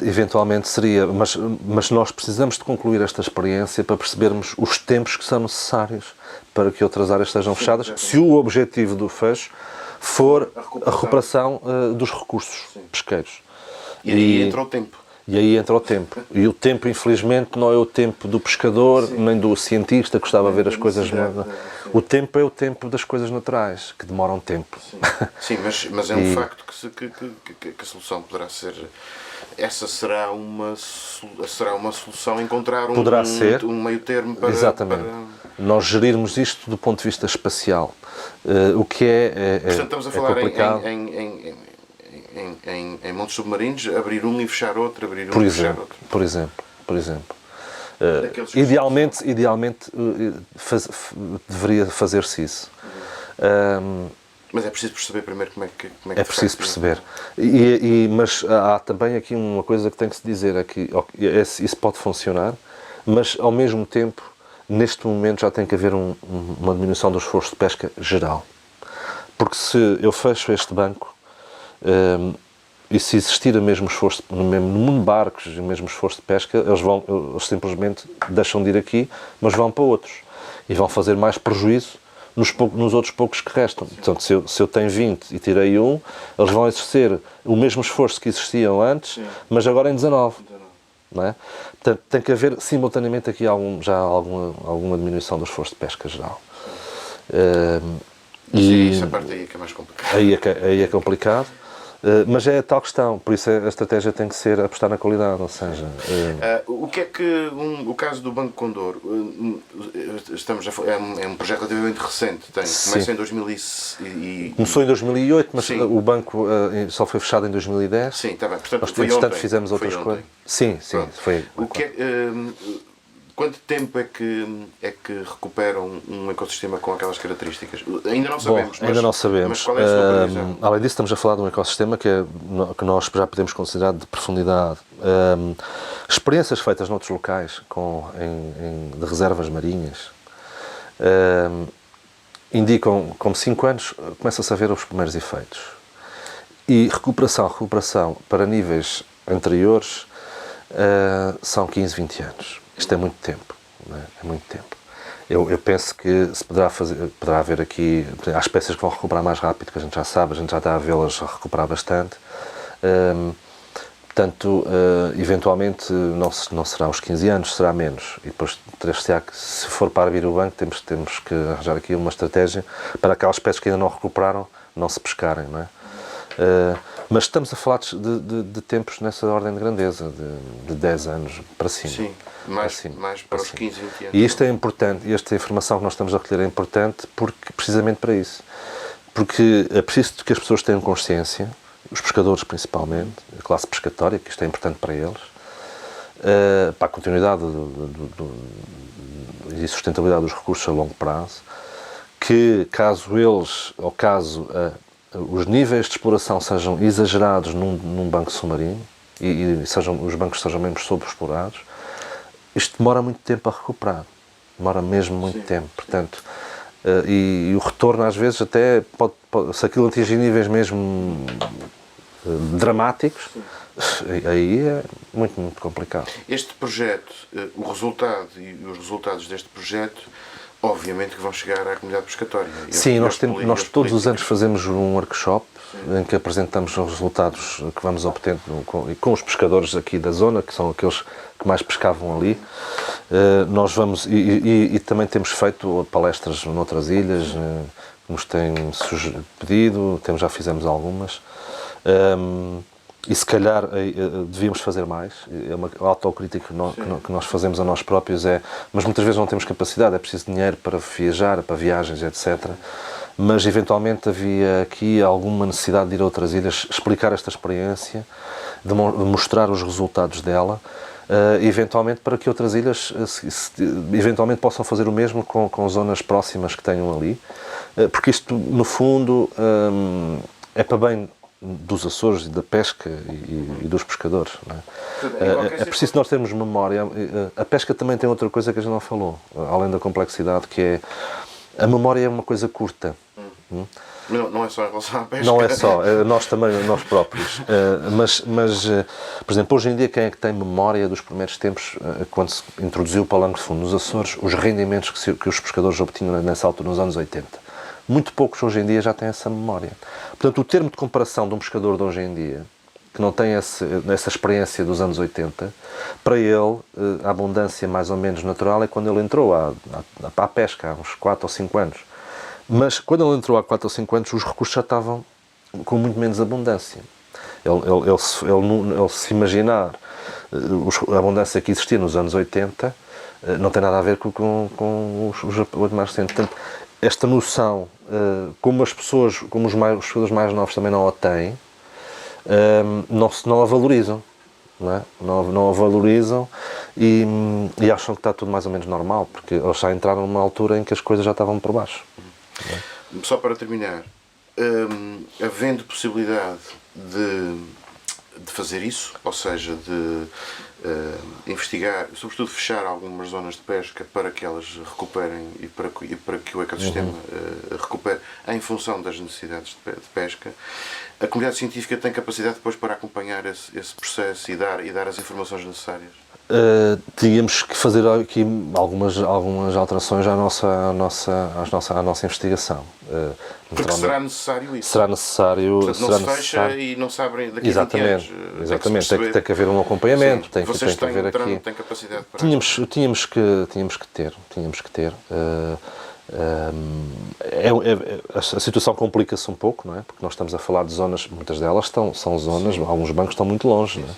eventualmente seria, mas nós precisamos de concluir esta experiência para percebermos os tempos que são necessários para que outras áreas estejam fechadas, se o objetivo do fecho for a recuperação dos recursos pesqueiros. E aí entra o tempo. E aí entra o tempo. E o tempo, infelizmente, não é o tempo do pescador, sim, nem do cientista que gostava de ver as coisas... O tempo é o tempo das coisas naturais, que demoram tempo. Sim, mas é um facto que a solução poderá ser... Essa será uma solução, encontrar um meio termo para... Exatamente. Nós gerirmos isto do ponto de vista espacial. O que portanto, estamos a falar complicado. Em montes submarinos, abrir um e fechar outro, e fechar outro. Por exemplo. Idealmente deveria fazer-se isso. Mas é preciso perceber primeiro como é que é preciso perceber. Mas há também aqui uma coisa que tem que se dizer, é que isso pode funcionar, mas ao mesmo tempo, neste momento já tem que haver uma diminuição do esforço de pesca geral. Porque se eu fecho este banco, e se existir o mesmo esforço, no número de barcos e o mesmo esforço de pesca, eles simplesmente deixam de ir aqui, mas vão para outros. E vão fazer mais prejuízo nos outros poucos que restam. Portanto, se eu tenho 20 e tirei um, eles vão exercer o mesmo esforço que existiam antes, mas agora em 19. Não é? Portanto, tem que haver simultaneamente aqui alguma diminuição do esforço de pesca geral. E essa parte aí é que é mais complicada. Aí é complicado. Mas é a tal questão, por isso a estratégia tem que ser apostar na qualidade, ou seja... O que é que o caso do Banco Condor, é um projeto relativamente recente, começa em 2000 Começou em 2008, mas o banco só foi fechado em 2010. Sim, está bem, portanto, Nós, fizemos outras coisas. Sim, foi. Quanto tempo é que recuperam um ecossistema com aquelas características? Ainda não sabemos. Ainda não sabemos. Mas qual é a sua previsão? Além disso, estamos a falar de um ecossistema que nós já podemos considerar de profundidade. Experiências feitas noutros locais de reservas marinhas indicam, como 5 anos, começa-se a ver os primeiros efeitos. E recuperação para níveis anteriores são 15, 20 anos. Isto é muito tempo, não é? É muito tempo. Eu penso que se poderá haver aqui... Há espécies que vão recuperar mais rápido, que a gente já sabe, a gente já está a vê-las recuperar bastante. Portanto, eventualmente não será os 15 anos, será menos. E depois, se for para vir o banco, temos que arranjar aqui uma estratégia para aquelas espécies que ainda não recuperaram, não se pescarem, não é? Mas estamos a falar de tempos nessa ordem de grandeza, de 10 anos para cima. Sim, mais para os 15, 20 anos. E isto é importante, e esta informação que nós estamos a recolher é importante precisamente para isso. Porque é preciso que as pessoas tenham consciência, os pescadores principalmente, a classe pescatória, que isto é importante para eles, para a continuidade e sustentabilidade dos recursos a longo prazo, que caso os níveis de exploração sejam exagerados num banco submarino e os bancos sejam mesmo sobreexplorados, isto demora muito tempo a recuperar. Demora mesmo muito tempo. Portanto, e o retorno às vezes até se aquilo atingir níveis mesmo dramáticos, aí é muito, muito complicado. Este projeto, o resultado e os resultados deste projeto, obviamente que vão chegar à comunidade pescatória. Sim, nós todos os anos fazemos um workshop em que apresentamos os resultados que vamos obtendo com os pescadores aqui da zona, que são aqueles que mais pescavam ali. Nós vamos, e também temos feito palestras noutras ilhas, que nos têm pedido, já fizemos algumas. E se calhar devíamos fazer mais. É uma autocrítica que nós fazemos a nós próprios, mas muitas vezes não temos capacidade, é preciso dinheiro para viajar, para viagens, etc. Mas eventualmente havia aqui alguma necessidade de ir a outras ilhas, explicar esta experiência, de mostrar os resultados dela, eventualmente para que outras ilhas eventualmente possam fazer o mesmo com zonas próximas que tenham ali, porque isto no fundo é para bem dos Açores e da pesca e dos pescadores, não é? É preciso nós termos memória. A pesca também tem outra coisa que a gente não falou, além da complexidade, que é a memória é uma coisa curta. Não é só em relação à pesca. Não é só, nós também, nós próprios. Mas, por exemplo, hoje em dia, quem é que tem memória dos primeiros tempos, quando se introduziu o palanque de fundo nos Açores, os rendimentos que os pescadores obtinham nessa altura, nos anos 80? Muito poucos hoje em dia já têm essa memória. Portanto, o termo de comparação de um pescador de hoje em dia, que não tem essa experiência dos anos 80, para ele, a abundância mais ou menos natural é quando ele entrou à pesca, há uns 4 ou 5 anos. Mas quando ele entrou há 4 ou 5 anos, os recursos já estavam com muito menos abundância. Ele se imaginar a abundância que existia nos anos 80, não tem nada a ver com os mais recentes. Portanto, esta noção, como os pescadores mais novos também não a têm, não a valorizam. Não é? Não a valorizam e acham que está tudo mais ou menos normal, porque eles já entraram numa altura em que as coisas já estavam por baixo. Só para terminar, havendo possibilidade de fazer isso, ou seja, de investigar, sobretudo fechar algumas zonas de pesca para que elas recuperem e para que o ecossistema recupere em função das necessidades de pesca, A comunidade científica tem capacidade depois para acompanhar esse processo e dar as informações necessárias? Tínhamos que fazer aqui algumas alterações à nossa investigação. Porque será necessário isso? Será necessário. Portanto, não se fecha e não se abrem daqui a 20 anos. Exatamente. Tem que haver um acompanhamento. Sim, tem que haver aqui. Têm capacidade para Tínhamos que ter. A situação complica-se um pouco, não é? Porque nós estamos a falar de zonas, muitas delas são zonas, alguns bancos estão muito longe, não é?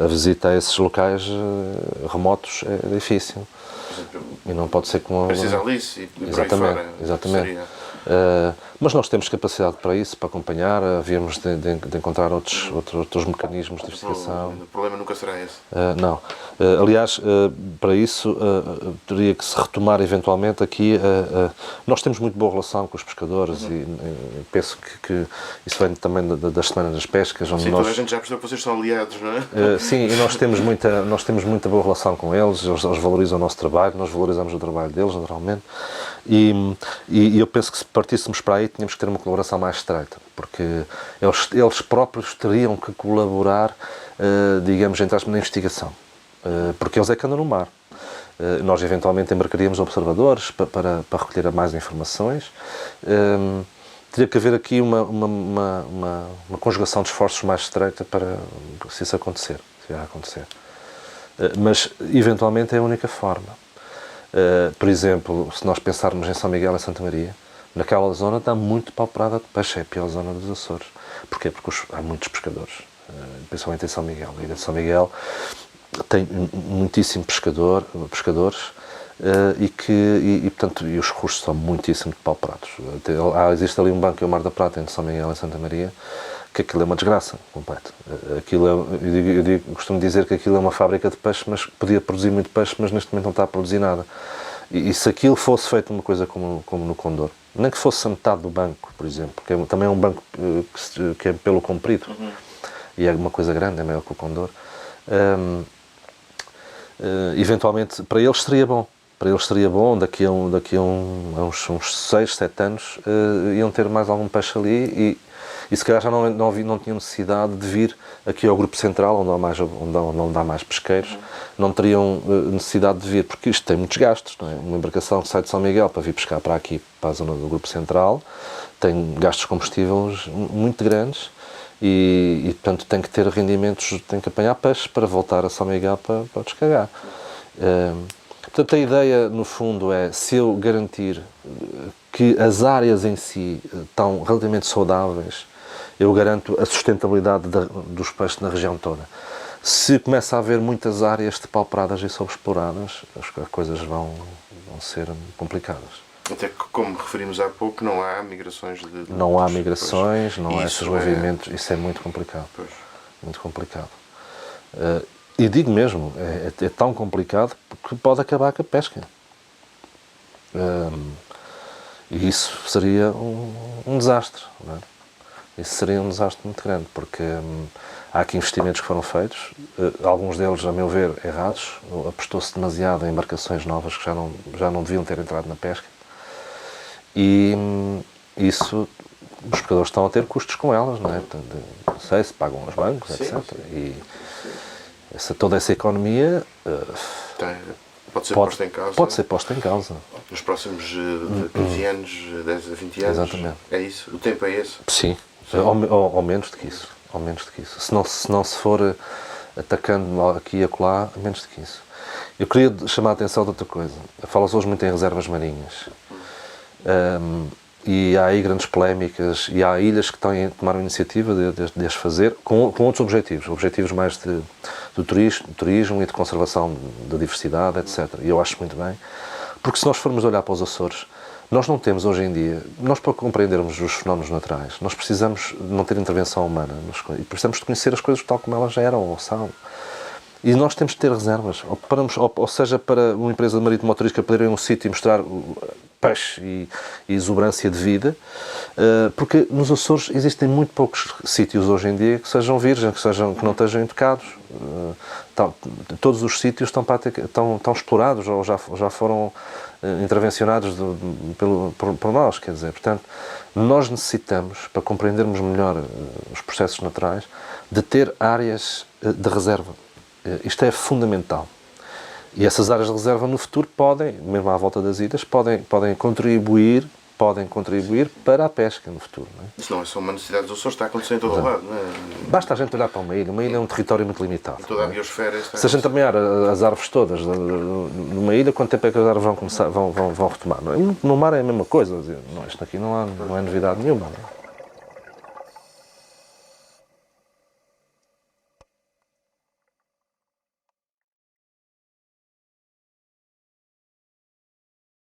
A visita a esses locais remotos é difícil. E não pode ser com... Precisa Alice e por aí fora. Exatamente. Mas nós temos capacidade para isso, para acompanhar, havíamos de encontrar outros mecanismos de investigação. O problema nunca será esse. Não. Aliás, para isso teria que se retomar eventualmente aqui. Nós temos muito boa relação com os pescadores e penso que isso vem também das Semanas das Pescas. Onde toda a gente já percebeu que vocês são aliados, não é? Sim, e nós temos muita boa relação com eles, eles valorizam o nosso trabalho, nós valorizamos o trabalho deles, naturalmente. E eu penso que se partíssemos para aí tínhamos que ter uma colaboração mais estreita, porque eles próprios teriam que colaborar, digamos, na investigação, porque eles é que andam no mar. Nós eventualmente embarcaríamos observadores para recolher mais informações. Teria que haver aqui uma conjugação de esforços mais estreita para se isso acontecer, se vier a acontecer. Mas eventualmente é a única forma. Por exemplo, se nós pensarmos em São Miguel e Santa Maria, naquela zona está muito pauperada de peixe, é a pior zona dos Açores. Porquê? Porque há muitos pescadores, principalmente em São Miguel. A ilha de São Miguel tem muitíssimo pescadores portanto, os recursos são muitíssimo pauperados. Existe ali um banco, que é o Mar da Prata, entre São Miguel e Santa Maria, que aquilo é uma desgraça completa. Eu costumo dizer que aquilo é uma fábrica de peixe, mas podia produzir muito peixe, mas neste momento não está a produzir nada. E se aquilo fosse feito uma coisa como no Condor, nem que fosse a metade do banco, por exemplo, porque também é um banco que é pelo comprido, e é uma coisa grande, é maior que o Condor, eventualmente para eles seria bom. Para eles seria bom, daqui a uns 6, 7 anos, iam ter mais algum peixe ali e se calhar já não tinham necessidade de vir aqui ao Grupo Central, onde há mais pesqueiros, não teriam necessidade de vir, porque isto tem muitos gastos, não é? Uma embarcação que sai de São Miguel para vir pescar para aqui, para a zona do Grupo Central, tem gastos de combustíveis muito grandes e portanto, tem que ter rendimentos, tem que apanhar peixe para voltar a São Miguel para descarregar. Portanto, a ideia, no fundo, é se eu garantir que as áreas em si estão relativamente saudáveis, eu garanto a sustentabilidade dos peixes na região toda. Se começa a haver muitas áreas depauperadas e sobreexploradas, as coisas vão ser complicadas. Até que, como referimos há pouco, não há migrações de... Não há migrações, não há esses movimentos, isso é muito complicado. Pois. Muito complicado. E digo mesmo, é tão complicado que pode acabar com a pesca. E isso seria um desastre, não é? Isso seria um desastre muito grande, porque há aqui investimentos que foram feitos, alguns deles, a meu ver, errados. Apostou-se demasiado em embarcações novas que já não deviam ter entrado na pesca. E isso, os pescadores estão a ter custos com elas, não é? Não sei se pagam aos bancos, etc. E toda essa economia pode ser posta em causa. Pode ser posta em causa. Nos próximos 15 anos, 10 a 20 anos. Exatamente. É isso? O tempo é esse? Sim. Ou menos do que isso. Ou menos do que isso. Se não se for atacando aqui e acolá, menos do que isso. Eu queria chamar a atenção de outra coisa. Fala-se hoje muito em reservas marinhas. E há aí grandes polémicas e há ilhas que tomaram a iniciativa de as fazer com outros objetivos mais de turismo e de conservação da diversidade, etc. E eu acho muito bem, porque se nós formos olhar para os Açores, nós não temos hoje em dia, nós para compreendermos os fenómenos naturais, nós precisamos de não ter intervenção humana, e precisamos de conhecer as coisas tal como elas já eram ou são. E nós temos de ter reservas, ou seja, para uma empresa de marítimo motorista poder ir a um sítio e mostrar peixe e exuberância de vida, porque nos Açores existem muito poucos sítios hoje em dia que sejam virgens, que não estejam intocados. Todos os sítios estão explorados ou já foram intervencionados por nós, quer dizer, portanto, nós necessitamos, para compreendermos melhor os processos naturais, de ter áreas de reserva. Isto é fundamental. E essas áreas de reserva no futuro podem, mesmo à volta das ilhas, podem contribuir para a pesca no futuro. Não é? Isso não é só uma necessidade dos Açores, está a acontecer em todo o lado. Não é? Basta a gente olhar para uma ilha é um território muito limitado. Em toda a biosfera. Se a gente apanhar as árvores todas numa ilha, quanto tempo é que as árvores vão retomar? Não é? No mar é a mesma coisa, isto aqui não é novidade nenhuma. Não é?